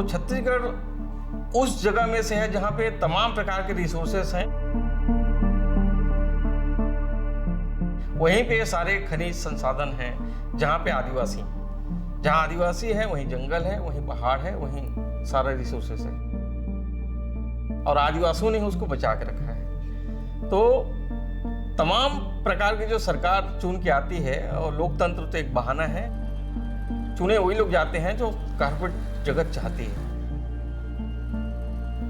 तो छत्तीसगढ़ उस जगह में से है जहां पे तमाम प्रकार के रिसोर्सेस हैं। वहीं पे सारे खनिज संसाधन हैं, जहाँ पे आदिवासी, जहाँ आदिवासी है वहीं जंगल है, वहीं पहाड़ है, वहीं सारा रिसोर्सेस है और आदिवासियों ने उसको बचा के रखा है। तो तमाम प्रकार की जो सरकार चुन के आती है, और लोकतंत्र तो एक बहाना है, चुने वही लोग जाते हैं जो कारपोरेट जगत चाहती है।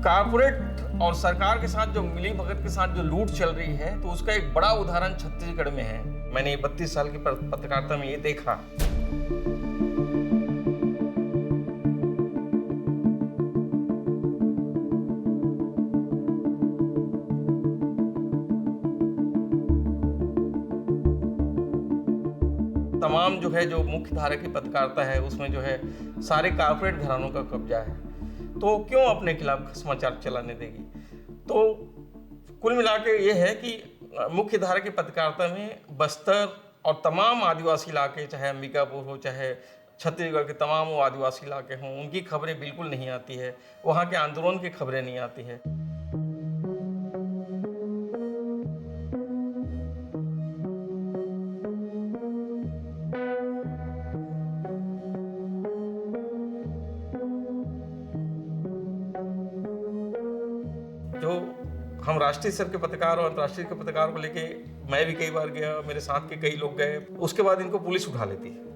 कारपोरेट और सरकार के साथ जो मिली भगत के साथ जो लूट चल रही है, तो उसका एक बड़ा उदाहरण छत्तीसगढ़ में है। मैंने 32 साल की पत्रकारिता में ये देखा। तमाम जो है, जो मुख्य धारा की पत्रकारिता है, उसमें जो है सारे कारपोरेट घरानों का कब्जा है, तो क्यों अपने खिलाफ समाचार चलाने देगी। तो कुल मिला के ये है कि मुख्य धारा की पत्रकारिता में बस्तर और तमाम आदिवासी इलाके, चाहे अंबिकापुर हो, चाहे छत्तीसगढ़ के तमाम वो आदिवासी इलाके हों, उनकी खबरें बिल्कुल नहीं आती है। वहाँ के आंदोलन की खबरें नहीं आती है। जो हम राष्ट्रीय स्तर के पत्रकार और अंतर्राष्ट्रीय के पत्रकार को लेके मैं भी कई बार गया, मेरे साथ के कई लोग गए, उसके बाद इनको पुलिस उठा लेती है।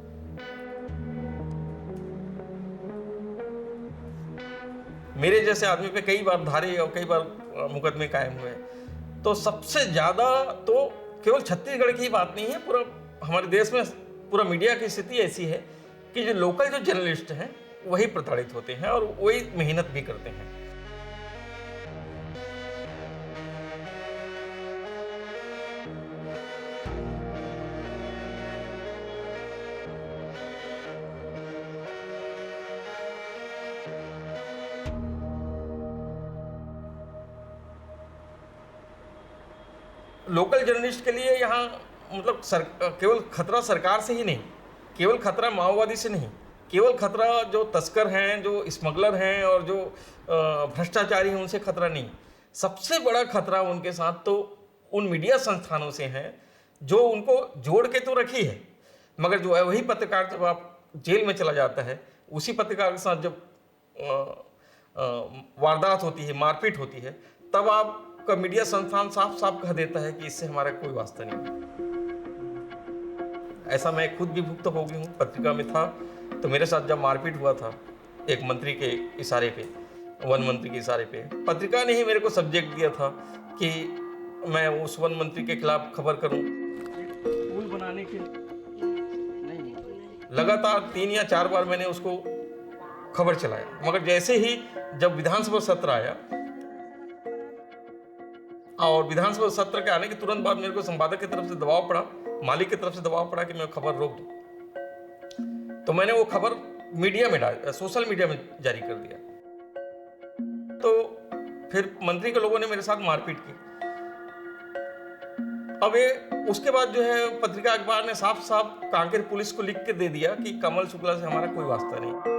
मेरे जैसे आदमी पे कई बार धारे और कई बार मुकदमे कायम हुए। तो सबसे ज्यादा तो केवल छत्तीसगढ़ की ही बात नहीं है, पूरा हमारे देश में पूरा मीडिया की स्थिति ऐसी है कि जो लोकल जो जर्नलिस्ट हैं वही प्रताड़ित होते हैं और वही मेहनत भी करते हैं। लोकल जर्नलिस्ट के लिए यहाँ मतलब केवल खतरा सरकार से ही नहीं, केवल खतरा माओवादी से नहीं, केवल खतरा जो तस्कर हैं, जो स्मगलर हैं और जो भ्रष्टाचारी हैं उनसे खतरा नहीं। सबसे बड़ा खतरा उनके साथ तो उन मीडिया संस्थानों से हैं जो उनको जोड़ के तो रखी है, मगर जो है वही पत्रकार जब आप जेल में चला जाता है, उसी पत्रकार के साथ जब वारदात होती है, मारपीट होती है, तब आपका मीडिया संस्थान साफ साफ कह देता है कि इससे हमारा कोई वास्ता नहीं। ऐसा मैं खुद भी भुगत हो गई हूँ। पत्रिका में था तो मेरे साथ जब मारपीट हुआ था एक मंत्री के इशारे पे, वन मंत्री के इशारे पे, पत्रिका ने ही मेरे को सब्जेक्ट दिया था कि मैं उस वन मंत्री के खिलाफ खबर करूं। पुल बनाने के लगातार 3 या 4 बार मैंने उसको खबर चलाया, मगर जैसे ही जब विधानसभा सत्र आया और विधानसभा सत्र के आने के तुरंत बाद मेरे को संपादक की तरफ से दबाव पड़ा, मालिक की तरफ से दबाव पड़ा कि मैं खबर रोक दूं। तो मैंने वो खबर मीडिया में सोशल मीडिया में जारी कर दिया। तो फिर मंत्री के लोगों ने मेरे साथ मारपीट की। अब उसके बाद जो है पत्रिका अखबार ने साफ साफ कांकेर पुलिस को लिख के दे दिया कि कमल शुक्ला से हमारा कोई वास्ता नहीं।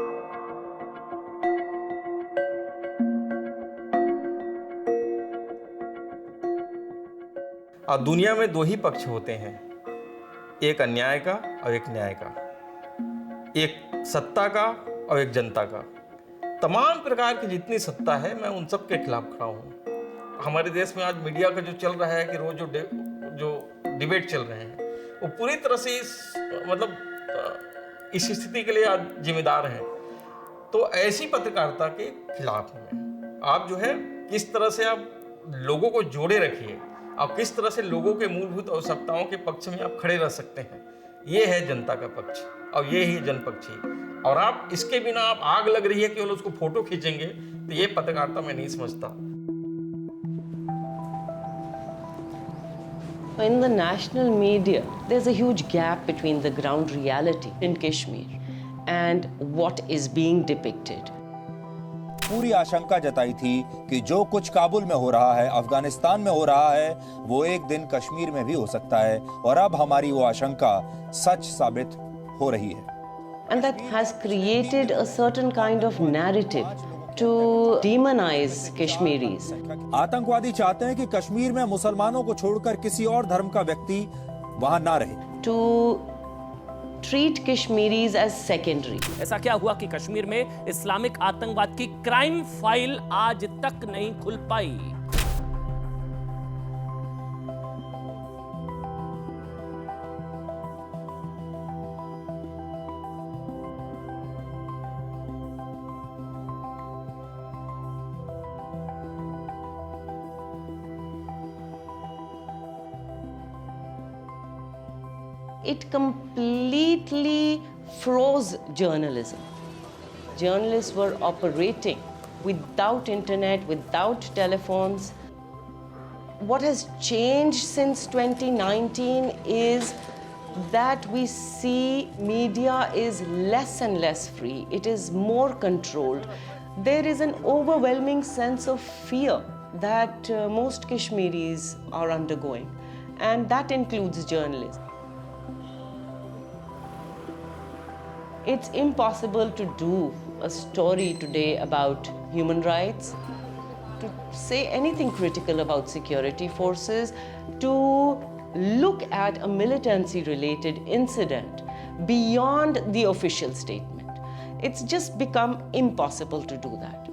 और दुनिया में 2 ही पक्ष होते हैं, एक अन्याय का और एक न्याय का, एक सत्ता का और एक जनता का। तमाम प्रकार की जितनी सत्ता है मैं उन सब के खिलाफ खड़ा हूँ। हमारे देश में आज मीडिया का जो चल रहा है कि रोज जो डिबेट चल रहे हैं वो पूरी तरह से इस स्थिति के लिए आज जिम्मेदार हैं। तो ऐसी पत्रकारिता के खिलाफ हूँ। आप जो है किस तरह से आप लोगों को जोड़े रखिए, आप किस तरह से लोगों के मूलभूत आवश्यकताओं के पक्ष में आप खड़े रह सकते हैं, ये है जनता का पक्ष और ये ही जनपक्षी। और आप इसके बिना आप आग लग रही है केवल उसको फोटो खींचेंगे, तो ये पत्रकारिता मैं नहीं समझता। In the national media, there's a huge gap between the ground reality in Kashmir and what is being depicted. पूरी आशंका जताई थी कि जो कुछ काबुल में हो रहा है, अफगानिस्तान में हो रहा है, वो एक दिन कश्मीर में भी हो सकता है, और अब हमारी वो आशंका सच साबित हो रही है। And that has created a certain kind of narrative to demonize Kashmiris. आतंकवादी चाहते हैं कि कश्मीर में मुसलमानों को छोड़कर किसी और धर्म का व्यक्ति वहां ना रहे. To treat Kashmiris as secondary. ऐसा क्या हुआ कि कश्मीर में इस्लामिक आतंकवाद की क्राइम फाइल आज तक नहीं खुल पाई? It completely froze journalism. Journalists were operating without internet, without telephones. What has changed since 2019 is that we see media is less and less free. It is more controlled. There is an overwhelming sense of fear that most Kashmiris are undergoing, and that includes journalists. It's impossible to do a story today about human rights, to say anything critical about security forces, to look at a militancy-related incident beyond the official statement. It's just become impossible to do that.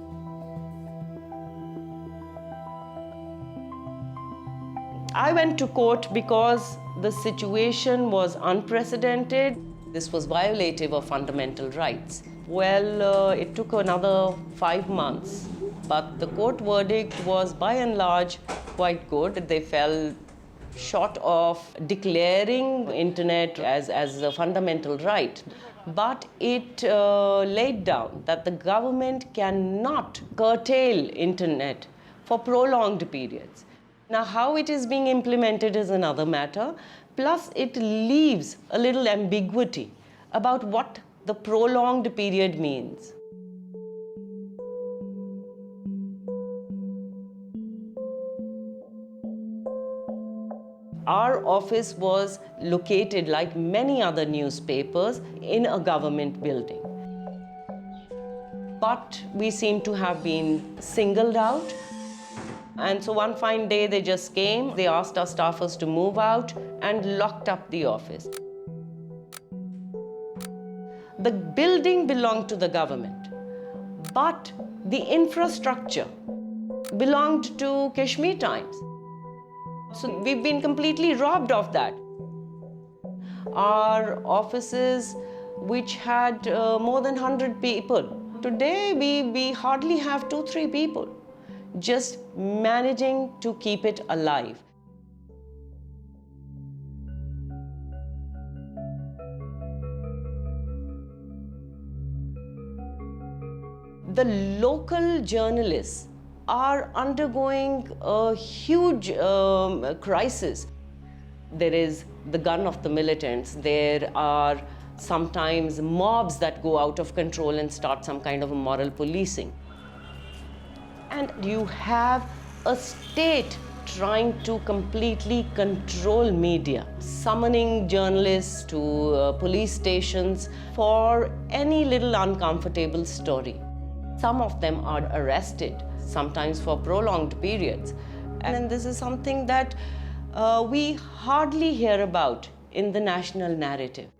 I went to court because the situation was unprecedented. This was violative of fundamental rights. Well, it took another 5 months, but the court verdict was by and large quite good. They fell short of declaring internet as a fundamental right, but it laid down that the government cannot curtail internet for prolonged periods. Now, how it is being implemented is another matter. Plus, it leaves a little ambiguity about what the prolonged period means. Our office was located, like many other newspapers, in a government building. But we seem to have been singled out. And so one fine day they just came, they asked our staffers to move out and locked up the office. The building belonged to the government, but the infrastructure belonged to Kashmir Times. So we've been completely robbed of that. Our offices, which had more than 100 people, today we hardly have 2-3 people, just managing to keep it alive. The local journalists are undergoing a huge crisis. There is the gun of the militants. There are sometimes mobs that go out of control and start some kind of a moral policing. And you have a state trying to completely control media, summoning journalists to police stations for any little uncomfortable story. Some of them are arrested, sometimes for prolonged periods. And this is something that we hardly hear about in the national narrative.